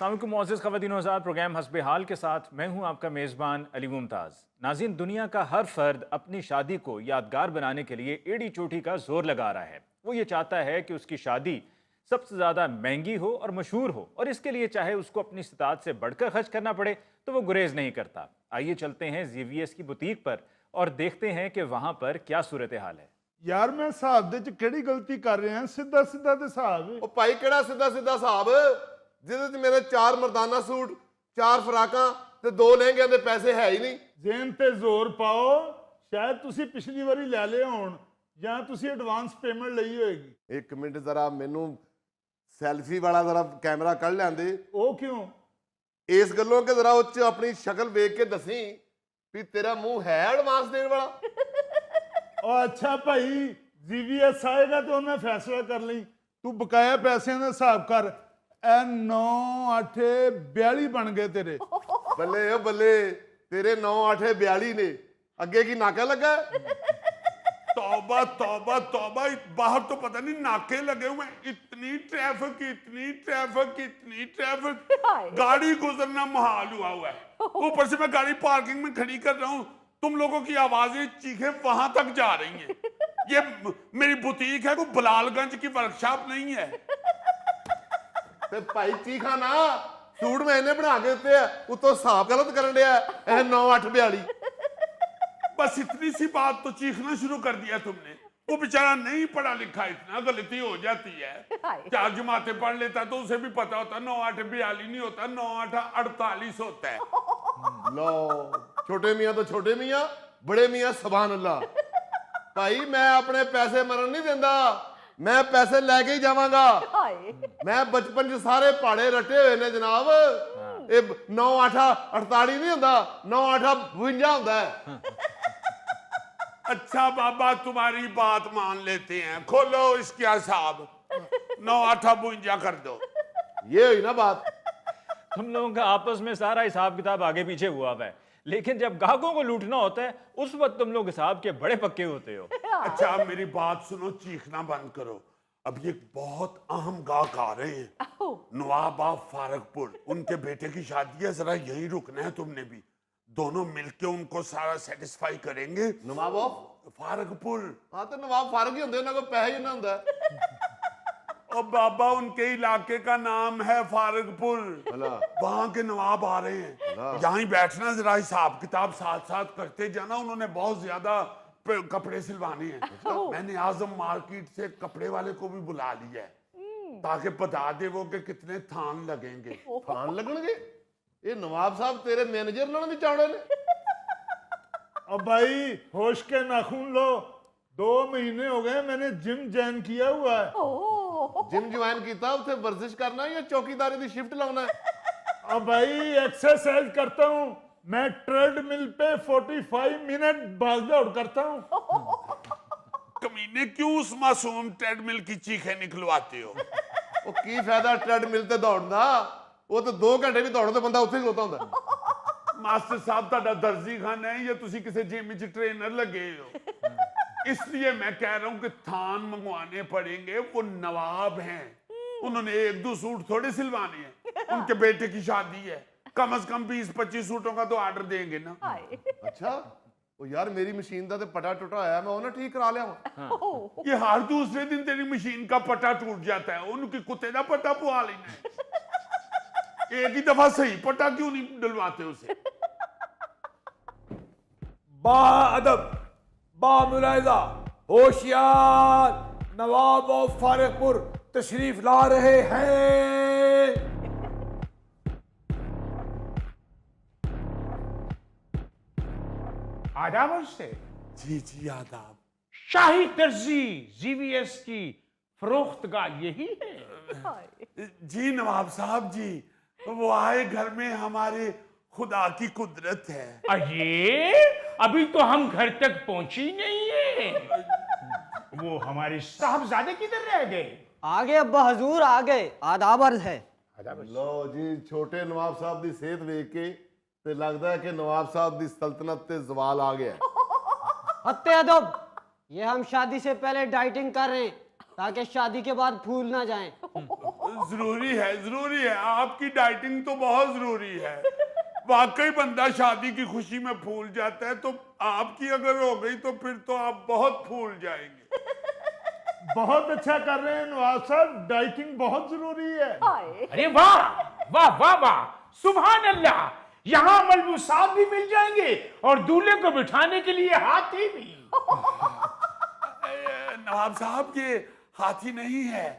السلام علیکم معزز خواتین و حضرات، پروگرام حسب حال کے ساتھ میں ہوں آپ کا میزبان علی ممتاز۔ ناظرین، دنیا کا ہر فرد اپنی شادی کو یادگار بنانے کے لیے ایڑی چوٹی کا زور لگا رہا ہے۔ وہ یہ چاہتا ہے کہ اس کی شادی سب سے زیادہ مہنگی ہو اور مشہور ہو، اور اس کے لیے چاہے اس کو اپنی استطاعت سے بڑھ کر خرچ کرنا پڑے تو وہ گریز نہیں کرتا۔ آئیے چلتے ہیں ZVS کی بوتیک پر اور دیکھتے ہیں کہ وہاں پر کیا صورتحال ہے۔ یار میں حساب دے چ کیڑی غلطی کر رہے ہیں؟ سیدھا سیدھا تے حساب ہے۔ او بھائی کیڑا سیدھا سیدھا حساب جہد میرے 4 مردانہ سوٹ 4 فراقاں تے 2 لہنگیاں دے پیسے ہے ہی نہیں۔ ذہن تے زور پاؤ، شاید تسی پچھلی واری لے لے ہون یا تسی ایڈوانس پیمنٹ لئی ہوئے گی۔ ایک منٹ ذرا مینوں سیلفی والا ذرا کیمرہ کر لیندے۔ او کیوں؟ اس گلوں کے ذرا اچ اپنی شکل ویکھ کے دسی بھی تیرا منہ ہے ایڈوانس دین والا۔ او اچھا بھائی، ZVS آئے گا تو انہیں فیصلہ کر لیں۔ تو بقایا پیسے نے حساب کر، اے 9 8 42 بن گئے تیرے۔ بلے او بلے، تیرے 9 8 42 نے، اگے کی ناکا لگا ہے؟ توبہ توبہ توبہ، باہر تو پتہ نہیں ناکے لگے ہوئے ہیں، اتنی ٹریفک اتنی ٹریفک اتنی ٹریفک، گاڑی گزرنا محال ہوا ہے۔ اوپر سے میں گاڑی پارکنگ میں کھڑی کر رہا ہوں، تم لوگوں کی آوازیں چیخیں وہاں تک جا رہی ہیں۔ یہ میری بوتیک ہے، کوئی بلال گنج کی ورکشاپ نہیں ہے۔ تے بھائی چیخا نا، سوٹ میں انہیں بنا کے دیتے ہیں، اتوں حساب غلط کرن دیا ہے، اے 9 8 42۔ بس اتنی سی بات تو چیخنا شروع کر دیا تم نے۔ وہ بیچارہ نہیں پڑھا لکھا، اتنا غلطی ہو جاتی ہے۔ 4 جماعتیں پڑھ لیتا تو اسے بھی پتا ہوتا 9 8 42 نہیں ہوتا، 9 8 48 ہوتا ہے۔ لو، چھوٹے میاں تو چھوٹے میاں، بڑے میاں سبحان اللہ۔ بھائی میں اپنے پیسے مرن نہیں دیندہ، میں پیسے لے کے ہی جاواں گا۔ میں بچپن جو سارے پاڑے رٹے ہوئے نے جناب، 9 8 48 نہیں ہوتا، 9 8 52 ہوتا ہے۔ اچھا بابا، تمہاری بات مان لیتے ہیں، کھولو اس کے حساب، 9 8 52 کر دو۔ یہ ہوئی نا بات۔ ہم لوگوں کا آپس میں سارا حساب کتاب آگے پیچھے ہوا ہے، لیکن جب گاہکوں کو لوٹنا ہوتا ہے اس وقت تم لوگ حساب کے بڑے پکے ہوتے ہو۔ اچھا میری بات سنو، چیخنا بند کرو۔ اب یہ بہت اہم گاہک آ رہے ہیں، نواب آف فارغ پور، ان کے بیٹے کی شادی ہے، ذرا یہی رکنا ہے تم نے بھی، دونوں مل کے ان کو سارا سیٹسفائی کریں گے۔ نواب آف فارغ پور، ہاں تو نواب فارغ ہی ہوندے، انہاں کو پیسہ ہی نہ ہوندا ہے۔ اور بابا ان کے علاقے کا نام ہے فارغ پور، اللہ، وہاں کے نواب آ رہے ہیں، یہاں ہی بیٹھنا، ذرا حساب کتاب ساتھ ساتھ کرتے جانا۔ انہوں نے بہت زیادہ کپڑے سلوانے ہیں، میں نے اعظم مارکیٹ سے کپڑے والے کو بھی بلا لیا ہے تاکہ بتا دے وہ کہ کتنے تھان لگیں گے۔ تھان لگن گے؟ یہ نواب صاحب تیرے مینیجر نہ بھی چاوڑے نے؟ اب بھائی ہوش کے ناخن لو، 2 مہینے ہو گئے میں نے جم جوائن کیا ہوا ہے۔ جم جوائن کیتا اتنے ورزش کرنا یا چوکیداری دی شفٹ لاؤنا ہے؟ اب بھائی ایکسرسائز کرتا ہوں، میں ٹریڈ مل پہ 45 منٹ بھاگ دوڑ کرتا ہوں۔ کمینے کیوں اس معصوم ٹریڈ مل کی چیخیں نکلواتے ہو؟ وہ کی فائدہ ٹریڈ مل تے دوڑنا، وہ تو 2 گھنٹے بھی دوڑو تو بندہ اتنے ہی ہوتا ہوندا ہے۔ ماسٹر صاحب تہاڈا درزی خانہ ہے یا تسی کسی جم وچ ٹرینر لگے ہو؟ اس لیے میں کہہ رہا ہوں کہ تھان منگوانے پڑیں گے، وہ نواب ہیں، انہوں نے 1 2 سوٹ تھوڑے سلوانے ہیں، ان کے بیٹے کی شادی ہے، کم از کم 20 25 سوٹوں کا تو آرڈر دیں گے نا۔ اچھا، وہ یار میری مشین دا تے پٹا ٹوٹا آیا، میں انہیں ٹھیک کرا لیا ہوں۔ یہ ہر دوسرے دن تیری مشین کا پٹا ٹوٹ جاتا ہے، ان کی کتے دا پٹا پوا لینا ہے، ایک ہی دفعہ صحیح پٹا کیوں نہیں ڈلواتے اسے؟ با ادب، با ملاحظہ، ہوشیار، نواب آف فارغ پور تشریف لا رہے ہیں۔ آداب سے جی جی آداب۔ شاہی درزی ZVS کی فروختگاہ یہی ہے؟ جی نواب صاحب جی، وہ آئے گھر میں ہمارے خدا کی قدرت ہے۔ اجے ابھی تو ہم گھر تک پہنچی نہیں ہیں، وہ ہمارے صاحبزادے کدھر رہ گئے؟ آگے ابا حضور آگئے، آداب عرض ہے۔ لو جی، چھوٹے نواب صاحب دی صحت ویکھ کے تے لگدا ہے کہ نواب صاحب دی سلطنت تے زوال آ گیا ہے۔ حت ادب، یہ ہم شادی سے پہلے ڈائٹنگ کر رہے ہیں تاکہ شادی کے بعد پھول نہ جائیں۔ ضروری ہے آپ کی ڈائٹنگ تو بہت ضروری ہے واقعی بندہ شادی کی خوشی میں پھول جاتا ہے تو آپ کی اگر ہو گئی تو پھر تو آپ بہت پھول جائیں گے بہت اچھا کر رہے ہیں نواب صاحب، ڈائٹنگ بہت ضروری ہے۔ ارے واہ واہ واہ واہ، سبحان اللہ، یہاں ملبوسات بھی مل جائیں گے اور دولہے کو بٹھانے کے لیے ہاتھی بھی۔ نواب صاحب یہ ہاتھی نہیں ہے،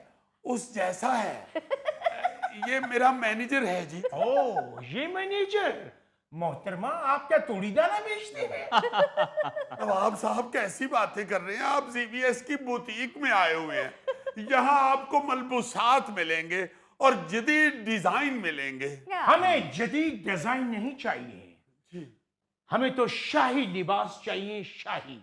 اس جیسا ہے، یہ میرا مینیجر ہے جی۔ اوہ یہ مینیجر، محترمہ آپ کیا توڑی دانا بیچتے ہیں؟ نواب صاحب کیسی باتیں کر رہے ہیں آپ، زی وی ایس کی بوتیک میں آئے ہوئے ہیں، یہاں آپ کو ملبوسات ملیں گے اور جدید ڈیزائن ملیں گے۔ ہمیں جدید ڈیزائن نہیں چاہیے، ہمیں تو شاہی لباس چاہیے، شاہی۔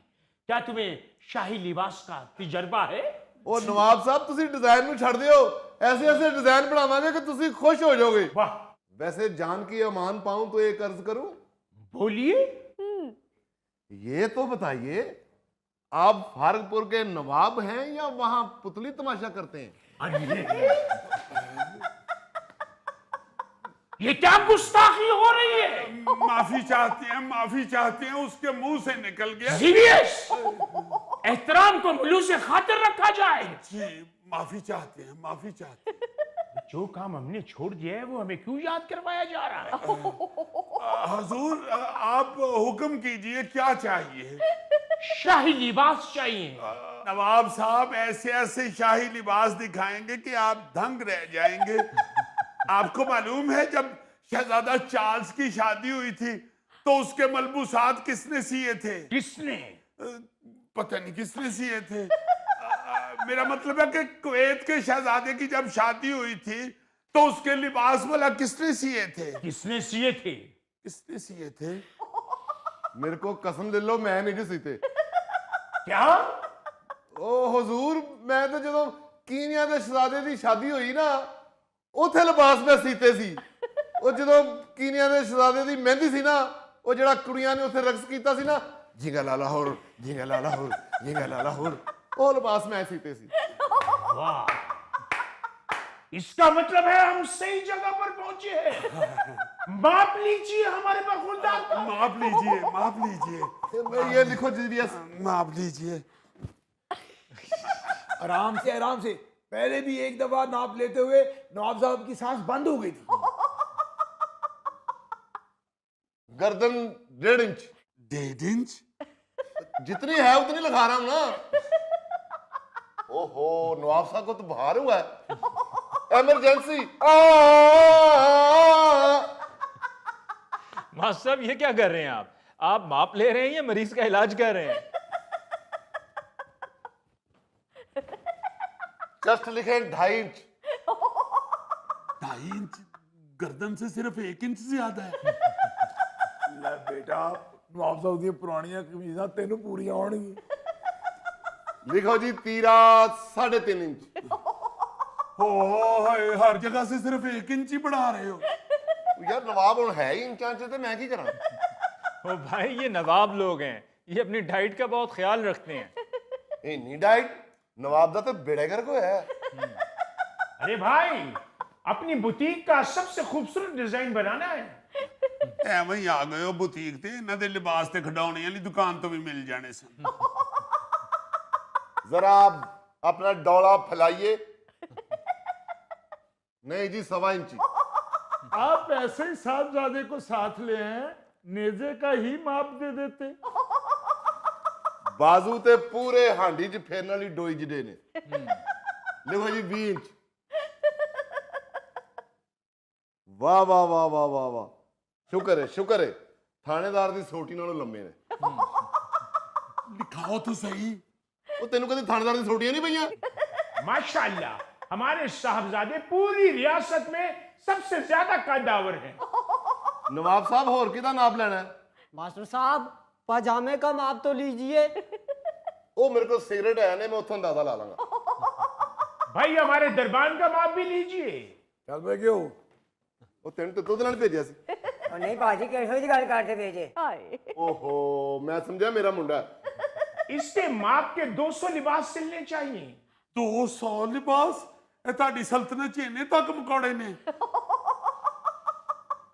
کیا تمہیں شاہی لباس کا تجربہ ہے؟ او نواب صاحب تسی ڈیزائن نو چھڑ دیو، ایسے ایسے ڈیزائن بناواں گے کہ تسی خوش ہو جاؤ گے۔ واہ، ویسے جان کی امان پاؤں تو ایک عرض کروں، بولیے۔ یہ تو بتائیے آپ فارغ پور کے نواب ہیں یا وہاں پتلی تماشا کرتے ہیں؟ یہ کیا گستاخی ہو رہی ہے؟ معافی چاہتے ہیں، اس کے منہ سے نکل گیا۔ سیریس، احترام کو ملو سے خاطر رکھا جائے۔ جی معافی چاہتے ہیں۔ جو کام ہم نے چھوڑ دیا ہے وہ ہمیں کیوں یاد کروایا جا رہا ہے؟ حضور آپ حکم کیجئے، کیا چاہیے؟ شاہی لباس چاہیے۔ نواب صاحب ایسے ایسے شاہی لباس دکھائیں گے کہ آپ دنگ رہ جائیں گے۔ آپ کو معلوم ہے جب شہزادہ چارلز کی شادی ہوئی تھی تو اس کے ملبوسات کس نے سیے تھے؟ کس نے؟ پتہ نہیں کس نے سیے تھے۔ میرا مطلب ہے کہ کویت کے شہزادے کی جب شادی ہوئی تھی تو اس کے لباس والا کس نے سیے تھے؟ کس نے سیے تھے؟ کس نے سیے تھے؟ میرے کو قسم لے لو میں نہیں جی سیتے۔ کیا؟ او حضور میں تو جدو کینیا دے شہزادے دی شادی ہوئی نا اوتھے لباس میں سیتے سی۔ او جدو کینیا دے شہزادے دی مہندی سی نا، او جڑا کڑیاں نے اوتھے رقص کیتا سی نا، جھینگا لالا ہور جھینگا لالا ہور جھینگا لالا ہور، او لباس میں سیتے سی۔ واہ، اس کا مطلب ہے ہم صحیح جگہ پر پہنچے ہیں۔ ماپ لیجیے ہمارے برخوردار کا۔ معاف لیجئے، یہ لکھو جی بی ایس۔ معاف لیجئے۔ آرام سے پہلے بھی ایک دفعہ ناپ لیتے ہوئے نواب صاحب کی سانس بند ہو گئی تھی۔ گردن 1.5 انچ، 1.5 انچ؟ جتنی ہے اتنی لکھا رہا ہوں نا۔ اوہو نواب صاحب کو تو بخار ہوا ہے، ایمرجنسی۔ ماسٹر صاحب یہ کیا کر رہے ہیں آپ ماپ لے رہے ہیں یا مریض کا علاج کر رہے ہیں؟ چسٹ لکھیں 2.5 انچ۔ 2.5 انچ گردن سے صرف 1 انچ زیادہ ہے۔ لے بیٹا نواب صاحب دی پرانیاں قمیضاں تینوں پوریاں ہونگی۔ لکھو جی تیرا 3.5 انچ۔ ہر جگہ سے صرف 1 انچ ہی بڑھا رہے ہو۔ یار نواب ہوں ہے ہی انچاں چ تے میں کی کراں؟ او بھائی یہ نواب لوگ ہیں، یہ اپنی ڈائٹ کا بہت خیال رکھتے ہیں۔ اینی ڈائٹ نواب دا تے بیڑے گرک ہویا ہے۔ ارے بھائی، اپنی بوتیک کا سب سے خوبصورت ڈیزائن بنانا ہے۔ ایویں ہی آ گئے ہو بوتیک تے، انہاں دے لباس تے کھڈاونے والی دکان تو بھی مل جانے سن۔ ذرا اپنا ڈولا پھلائیے۔ نہیں جی 1.25 انچی۔ آپ ایسے ہی صاحبزادے کو ساتھ لے ہیں، نیزے کا ہی ماپ دے دیتے۔ بازو تے پورے ہانڈی چ پھیرن والی ڈوئی جڈے نے۔ لکھو جی 20 انچ۔ واہ واہ واہ واہ واہ واہ، شکر ہے تھانے دار دی سوٹی نالوں لمبے نے۔ لکھاؤ تو صحیح۔ وہ تینوں کدی تھانے دار دی سوٹیاں نہیں پئیاں؟ ماشاءاللہ ہمارے صاحبزادے پوری ریاست میں سب سے زیادہ قداور ہیں۔ نواب صاحب ہور کدا ناپ لینا ہے؟ ماسٹر صاحب پاجامے کا ماپ تو لیجئے۔ وہ میرے کو سگریٹ ہے نہیں، میں اتھوں اندازہ لا لاں گا۔ بھائی ہمارے دربان کا ماپ بھی لیجئے۔ چل میں کیوں وہ تینوں تے دودھ نال بھیجیا سی۔ نہیں باجی کیسے گل کرتے بھیجے؟ اوہو میں سمجھا میرا منڈا ہے۔ اس کے ماپ کے 200 لباس سلنے چاہیے۔ 200 لباس؟ ਇਹ ਤੁਹਾਡੀ ਸਲਤਨਤ ਚ ਇੰਨੇ ਤੱਕ ਮਕੌੜੇ ਨੇ।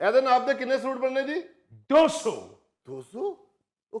ਇਹਦੇ ਨਾਪ ਦੇ ਕਿੰਨੇ ਸੂਟ ਬਣਨੇ ਜੀ? 200। 200? ਉਹ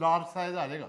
ਲਾਰਜ ਸਾਈਜ਼ ਆ ਜਾਏਗਾ।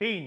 3।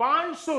500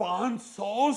500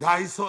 250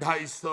250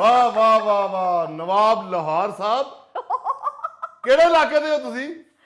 ਵਾਹ ਵਾਹ ਵਾਹ ਵਾਹ ਨਵਾਬ ਲਾਹੌਰ ਸਾਹਿਬ ਕਿਹੜੇ ਇਲਾਕੇ ਦੇ ਹੋ ਤੁਸੀਂ?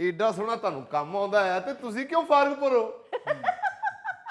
ਏਡਾ ਸੋਹਣਾ ਤੁਹਾਨੂੰ ਕੰਮ ਆਉਂਦਾ ਹੈ ਤੇ ਤੁਸੀਂ ਕਿਉਂ ਫਾਰਗਪੁਰ ਹੋ?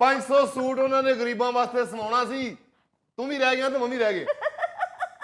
500 ਸੂਟ ਉਹਨਾਂ ਨੇ ਗਰੀਬਾਂ ਵਾਸਤੇ ਸਮਾਉਣਾ ਸੀ, ਤੂੰ ਵੀ ਰਹਿ ਗਿਆ ਤੇ ਮੈਂ ਵੀ ਰਹਿ ਗਏ।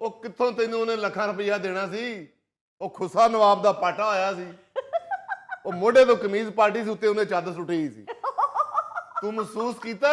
ਉਹ ਕਿੱਥੋਂ ਤੈਨੂੰ ਉਹਨੇ ਲੱਖਾਂ ਰੁਪਈਆ ਦੇਣਾ ਸੀ? ਉਹ ਖੁਸਾ ਨਵਾਬ ਦਾ ਪਾਟਾ ਆਇਆ ਸੀ। ਉਹ ਮੋਢੇ ਤੋਂ ਕਮੀਜ਼ ਪਾਰਟੀ ਸੀ, ਉੱਤੇ ਉਹਨੇ ਚੱਦ ਸੁੱਟੀ ਸੀ। ਤੂੰ ਮਹਿਸੂਸ ਕੀਤਾ?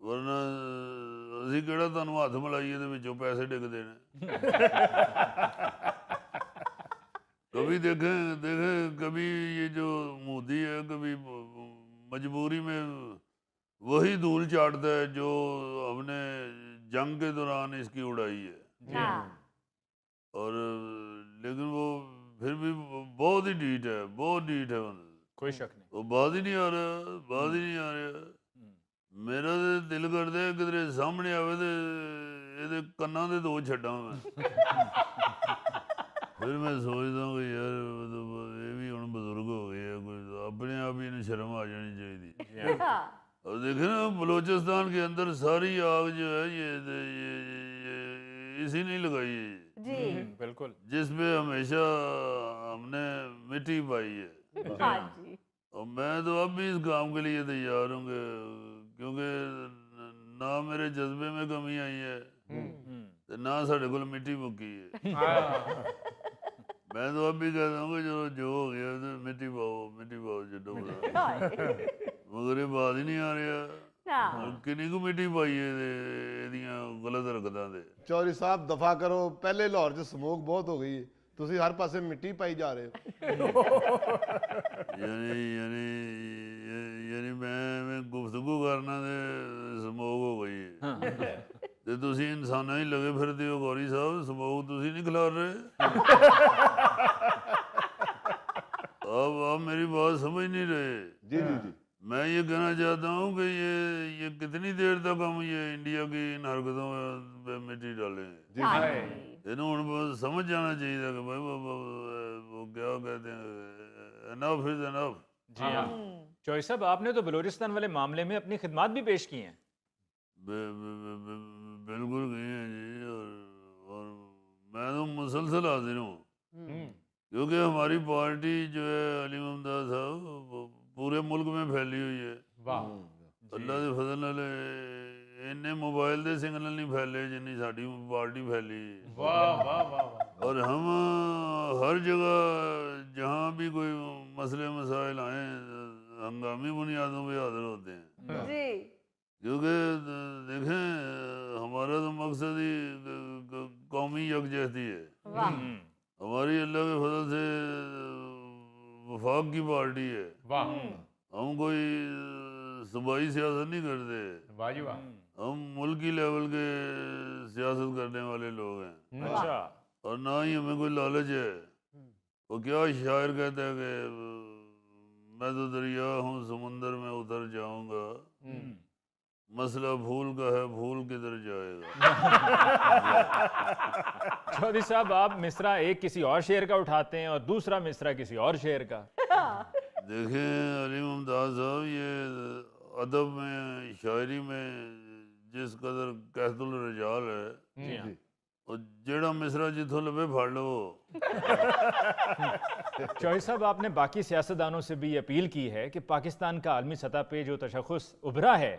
ورنہ ਅਸੀਂ ਕਿਹੜਾ ਤੁਹਾਨੂੰ ਹੱਥ ਮਿਲਾਈਏ ਦੇ ਵਿੱਚੋਂ ਪੈਸੇ ਡਿੱਗਦੇ ਨੇ। کبھی دیکھیں کبھی یہ جو مودی ہے کبھی مجبوری میں وہی دھول چاٹتا ہے جو ہم نے جنگ کے دوران اس کی اڑائی ہے، اور لیکن وہ پھر بھی بہت ہی ڈھیٹ ہے، بہت ڈھیٹ ہے، کوئی شک نہیں۔ وہ بات ہی نہیں آ رہا، بات ہی نہیں آ رہا۔ میرا تو دل کرتا ہے کدھر سامنے آوے تو یہ کناں دے دو چھڈاں میں، پھر میں سوچتا ہوں کہ یار یہ بھی ہوں بزرگ ہو گئے ہیں، کوئی اپنے آپ ہی انہیں شرم آ جانی چاہیے۔ اور دیکھیں نا بلوچستان کے اندر ساری آگ جو ہے یہ اسی نے لگائی ہے، جی بالکل، جس پہ ہمیشہ ہم نے مٹی پائی ہے، ہاں جی اور میں تو اب بھی اس کام کے لیے تیار ہوں کہ کیونکہ نہ میرے جذبے میں کمی آئی ہے نہ ساڈے کول مٹی مکی ہے۔ میں تو اب بھی کہتا ہوں کہ جو ہو گیا مٹی پاؤ چڈو بڑا، مگر یہ بات ہی نہیں آ رہا کنی کو مٹی پائی ہے غلط حرکتاں دے۔ چودھری صاحب دفاع کرو، پہلے لاہور چ سموک بہت ہو گئی، تسی ہر پاسے مٹی پائی جا رہے ہو۔ یعنی میں گفتگو کرنا دے سموک ہو گئی ہے تے تسی انساناں ہی لگے پھردے ہو گوری صاحب، سموک تسی نہیں کھلار رہے۔ آپ میری بات سمجھ نہیں رہے۔ جی جی جی، میں یہ کہنا چاہتا ہوں کہ یہ کتنی دیر تک ہم یہ انڈیا کی ان حرکتوں پہ مٹی ڈالیں گے؟ انہوں ہوں سمجھ جانا چاہیے تھا کہ بھائی وہ کیا کہتے ہیں، انف از انف۔ جی ہاں چوہری صاحب، آپ نے تو بلوچستان والے معاملے میں اپنی خدمات بھی پیش کی ہیں۔ بالکل گئی ہیں جی، اور میں تو مسلسل حاضر ہوں، کیونکہ ہماری پارٹی جو ہے علی ممتاز صاحب وہ پورے ملک میں پھیلی ہوئی ہے۔ اللہ دے فضل نال انہیں موبائل دے سگنل نہیں پھیلے جنی ساڈی پارٹی پھیلی، اور ہم ہر جگہ جہاں بھی کوئی مسئلے مسائل آئیں ہنگامی بنیادوں پہ حاضر ہوتے ہیں، جی کیونکہ دیکھیں ہمارا تو مقصد ہی قومی یکجہتی ہے۔ ہماری اللہ کے فضل سے وفاق کی پارٹی ہے، ہم کوئی صوبائی سیاست نہیں کرتے، ہم ملکی لیول کے سیاست کرنے والے لوگ ہیں، اچھا، اور نہ ہی ہمیں کوئی لالچ ہے۔ وہ کیا شاعر کہتا ہے کہ میں تو دریا ہوں سمندر میں اتر جاؤں گا، مسئلہ پھول کا ہے پھول کدھر جائے گا۔ چودھری صاحب، آپ مصرع ایک کسی اور شعر کا اٹھاتے ہیں اور دوسرا مصرع کسی اور شعر کا۔ دیکھیں علی ممتاز صاحب، یہ ادب میں شاعری میں جس قدر قحط الرجال ہے، اور جیڑا مصرع جتوں لبے پھاڑ لو۔ چوہری صاحب، آپ نے باقی سیاستدانوں سے بھی اپیل کی ہے کہ پاکستان کا عالمی سطح پہ جو تشخص ابھرا ہے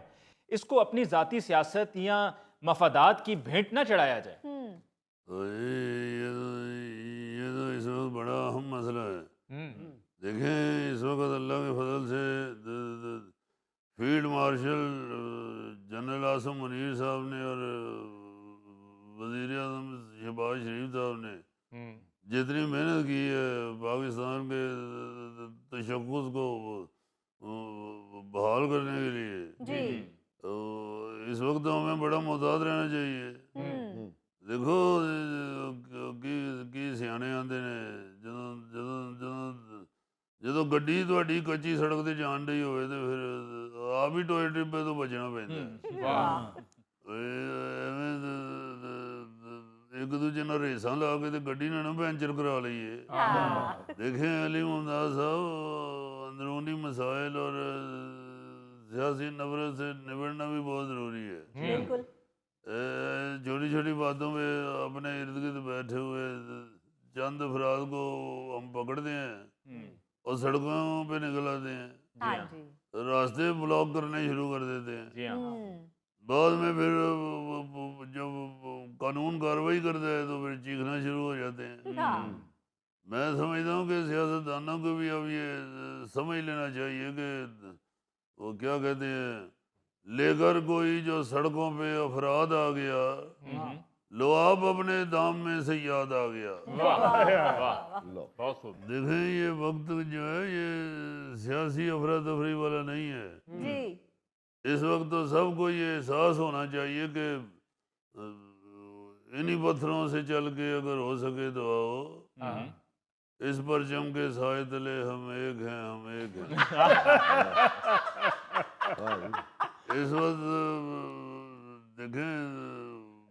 اس کو اپنی ذاتی سیاست یا مفادات کی بھینٹ نہ چڑھایا جائے۔ یہ تو اس وقت بڑا اہم مسئلہ ہے۔ دیکھیں اس وقت اللہ کے فضل سے field marshal general Asim Munir صاحب نے اور وزیر اعظم شہباز شریف صاحب نے جتنی محنت کی ہے پاکستان کے تشخص کو بحال کرنے کے لیے، تو اس وقت ہمیں بڑا محتاط رہنا چاہیے۔ دیکھو کی سیانے آندے نے جدو گڈی تہاڈی کچی سڑک تے جان ڈئی ہوئے تے پھر آپ ہی ٹوئے ٹرپے تو بچنا پیندا۔ ایک دوجے نال ریساں لا کے تے گڈی نہ پینچر کرا لئیے۔ دیکھیں علی ممتاز صاحب، اندرونی مسائل اور سیاسی نفرت سے نبڑنا بھی بہت ضروری ہے۔ بالکل، چھوٹی چھوٹی باتوں پہ اپنے ارد گرد بیٹھے ہوئے چند افراد کو ہم پکڑتے ہیں اور سڑکوں پہ نکل آتے ہیں، ہاں جی راستے بلاک کرنے شروع کر دیتے ہیں۔ جی ہاں، بعد میں پھر جب قانون کارروائی کرتا ہے تو پھر چیخنا شروع ہو جاتے ہیں۔ میں سمجھتا ہوں کہ سیاستدانوں کو بھی اب یہ سمجھ لینا چاہیے کہ وہ کیا کہتے ہیں، لے کر کوئی جو سڑکوں پہ افراد آ گیا، لو آپ اپنے دام میں سے یاد آ گیا۔ بہت خوب۔ دیکھیں یہ وقت جو ہے یہ سیاسی افراتفری والا نہیں ہے۔ جی اس وقت تو سب کو یہ احساس ہونا چاہیے کہ انہی پتھروں سے چل کے اگر ہو سکے تو آؤ، اس پرچم کے سائے تلے ہم ایک ہیں، ہم ایک ہیں۔ اس وقت دیکھیں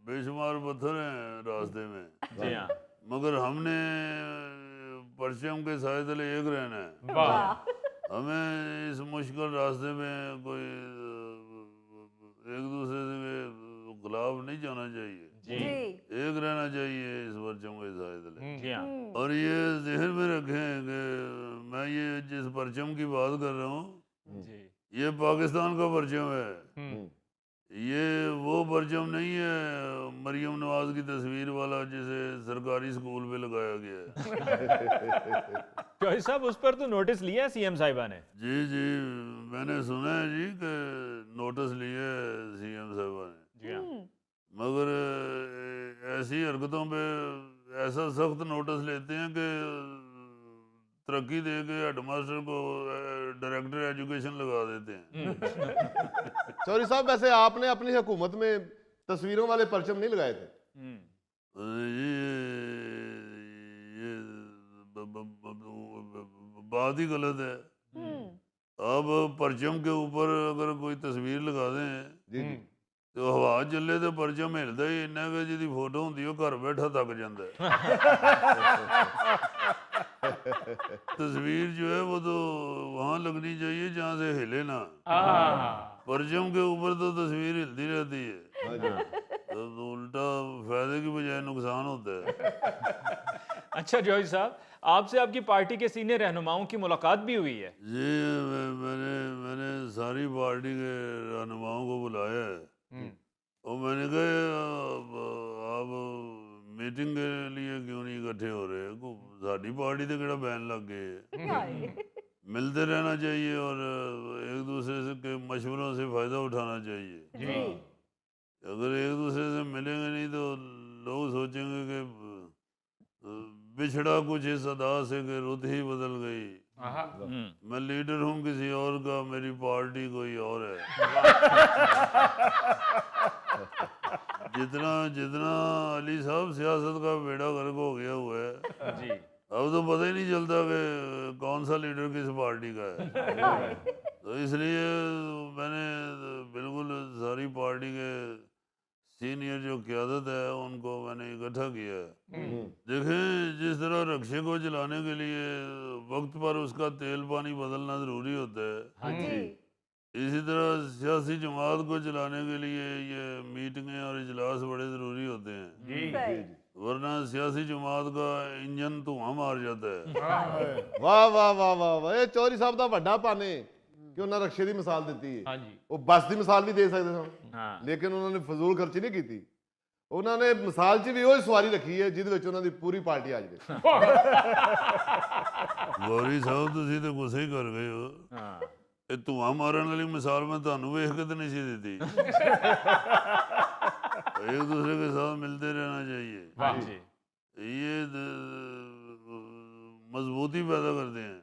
بے شمار پتھر ہیں راستے میں، جی ہاں، مگر ہم نے پرچم کے سائے تلے ایک رہنا ہے۔ واہ ہمیں اس مشکل راستے میں کوئی ایک دوسرے سے خلاف نہیں جانا چاہیے، جی ایک رہنا چاہیے اس پرچم کے سائے تلے۔ جی ہاں، اور یہ ذہن میں رکھیں کہ میں یہ جس پرچم کی بات کر رہا ہوں جی یہ پاکستان کا پرچم ہے، یہ وہ پرچم نہیں ہے مریم نواز کی تصویر والا جسے سرکاری اسکول پہ لگایا گیا ہے۔ جوہر صاحب اس پر تو نوٹس لیا ہے سی ایم صاحبہ نے؟ جی جی میں نے سنا ہے جی کہ نوٹس لیے سی ایم صاحبہ نے، جی ہاں، مگر ایسی حرکتوں پہ ایسا سخت نوٹس لیتے ہیں کہ ترقی دے کے ہیڈ ماسٹر کو ڈائریکٹر ایجوکیشن لگا دیتے ہیں۔ چوہدری صاحب ویسے آپ نے اپنی حکومت میں تصویروں والے پرچم نہیں لگائے تھے؟ یہ بات ہی غلط ہے۔ آپ پرچم کے اوپر اگر کوئی تصویر لگا دیں جی جی تو ہوا چلے تو پرچم ہلدا ہی انہیں کہ جی فوٹو ہوندی وہ گھر بیٹھا تھک جاندہ ہے۔ تصویر جو ہے وہ تو وہاں لگنی چاہیے جہاں سے ہلے نا، پرچم کے اوپر تو تصویر ہلتی رہتی ہے، تو الٹا فائدے کی بجائے نقصان ہوتا ہے۔ اچھا جوہر صاحب، آپ سے آپ کی پارٹی کے سینئر رہنماؤں کی ملاقات بھی ہوئی ہے؟ جی میں نے ساری پارٹی کے رہنماؤں کو بلایا ہے، اور میں نے کہا آپ میٹنگ کے لیے کیوں نہیں اکٹھے ہو رہے، ساری پارٹی تے کیڑا بین لگ گئے، ملتے رہنا چاہیے اور ایک دوسرے سے کے مشوروں سے فائدہ اٹھانا چاہیے۔ اگر ایک دوسرے سے ملیں گے نہیں تو لوگ سوچیں گے کہ بچھڑا کچھ اس ادا سے کہ رت ہی بدل گئی، میں لیڈر ہوں کسی اور کا، میری پارٹی کوئی اور ہے۔ جتنا علی صاحب سیاست کا بیڑا غرق ہو گیا ہوا ہے، جی، اب تو پتہ ہی نہیں چلتا کہ کون سا لیڈر کس پارٹی کا ہے۔ تو اس لیے میں نے بالکل ساری پارٹی کے سینئر جو قیادت ہے ان کو میں نے اکٹھا کیا ہے۔ دیکھیں جس طرح رکشے کو چلانے کے لیے وقت پر اس کا تیل پانی بدلنا ضروری ہوتا ہے، اسی طرح سیاسی جماعت کو چلانے کے لیے یہ میٹنگیں اور اجلاس بڑے ضروری ہوتے ہیں، ورنہ سیاسی جماعت کا انجن دھواں مار جاتا ہے۔ واہ واہ واہ واہ واہ، یہ چوہدری صاحب دا وڈا پن ہے کہ انہاں رکشے دی مثال دیتی ہے، وہ بس دی مثال بھی دے سکتے سن لیکن انہوں نے فضول خرچی نہیں کیتی، انہوں نے مثال چ بھی وہی سواری رکھی ہے جہدے وچ انہاں دی پوری پارٹی آ جائے۔ گوری صاحب تسی تے غصے ہی کر گئے ہو، یہ دھواں مارن والی مثال میں تہنوں ویکھ کے تے نہیں سی دیتی۔ ایک دوسرے کے ساتھ ملتے رہنا چاہیے، یہ مضبوطی پیدا کرتے ہیں،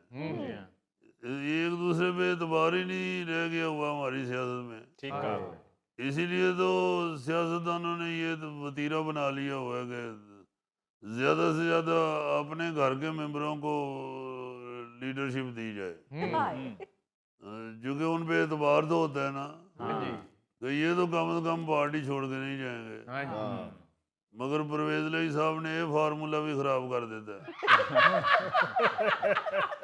ایک دوسرے پہ اعتبار ہی نہیں رہ گیا ہوا ہماری سیاست میں۔ ٹھیک کہا۔ اسی لیے تو سیاستدانوں نے یہ وتیرہ بنا لیا ہوا ہے کہ زیادہ سے زیادہ اپنے گھر کے ممبروں کو لیڈرشپ دی جائے، جو کہ ان پہ اعتبار تو ہوتا ہے نا کہ یہ تو کم از کم پارٹی چھوڑ کے نہیں جائیں گے، مگر پرویز علیہ صاحب نے یہ فارمولہ بھی خراب کر دیتا ہے۔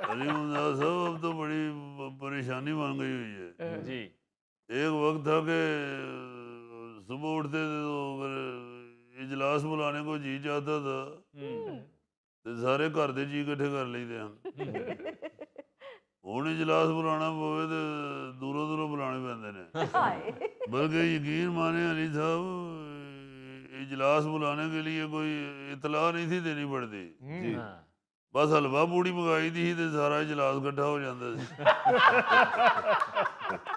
علی ممتاز صاحب اب تو بڑی پریشانی بن گئی ہوئی ہے۔ جی، ایک وقت تھا کہ صبح اٹھتے تھے تو اگر اجلاس بلانے کو جی چاہتا تھا تو سارے گھر دے جی اکٹھے کر لیتے ہیں، ہوں اجلاس بلانا پوے تو دوروں دوروں بلانے پیندے نے، بلکہ یقین مانے علی صاحب اجلاس بلانے کے لیے کوئی اطلاع نہیں تھی دینی پڑتی، بس حلوہ پوڑی منگائی تھی تو سارا اجلاس اکٹھا ہو جاتا سی۔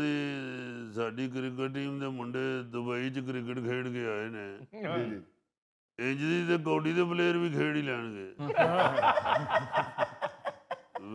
ਦੀ ਸਾਡੀ ਕ੍ਰਿਕਟ ਟੀਮ ਦੇ ਮੁੰਡੇ ਦੁਬਈ 'ਚ ਕ੍ਰਿਕਟ ਖੇਡ ਕੇ ਆਏ ਨੇ, ਇੰਜ ਦੀ ਤੇ ਕੌਡੀ ਦੇ ਪਲੇਅਰ ਵੀ ਖੇਡ ਹੀ ਲੈਣਗੇ।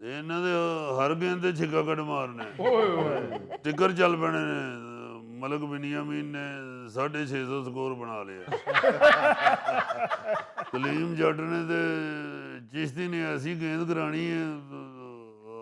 ਇਹਨਾਂ ਦੇ ਹਰ ਗੇਂਦ ਤੇ ਛਿੱਕਾ ਕੱਢ ਮਾਰਨੇ, ਟਿੱਕਰ ਚੱਲ ਪੈਣੇ ਨੇ। ਮਲਕ ਬਿਨੀਆਮੀਨ ਨੇ 650 ਸਕੋਰ ਬਣਾ ਲਿਆ, ਕਲੀਮ ਜੱਟ ਨੇ ਤੇ ਚਿਸ਼ਤੀ ਨੇ ਐਸੀ ਗੇਂਦ ਕਰਾਣੀ ਹੈ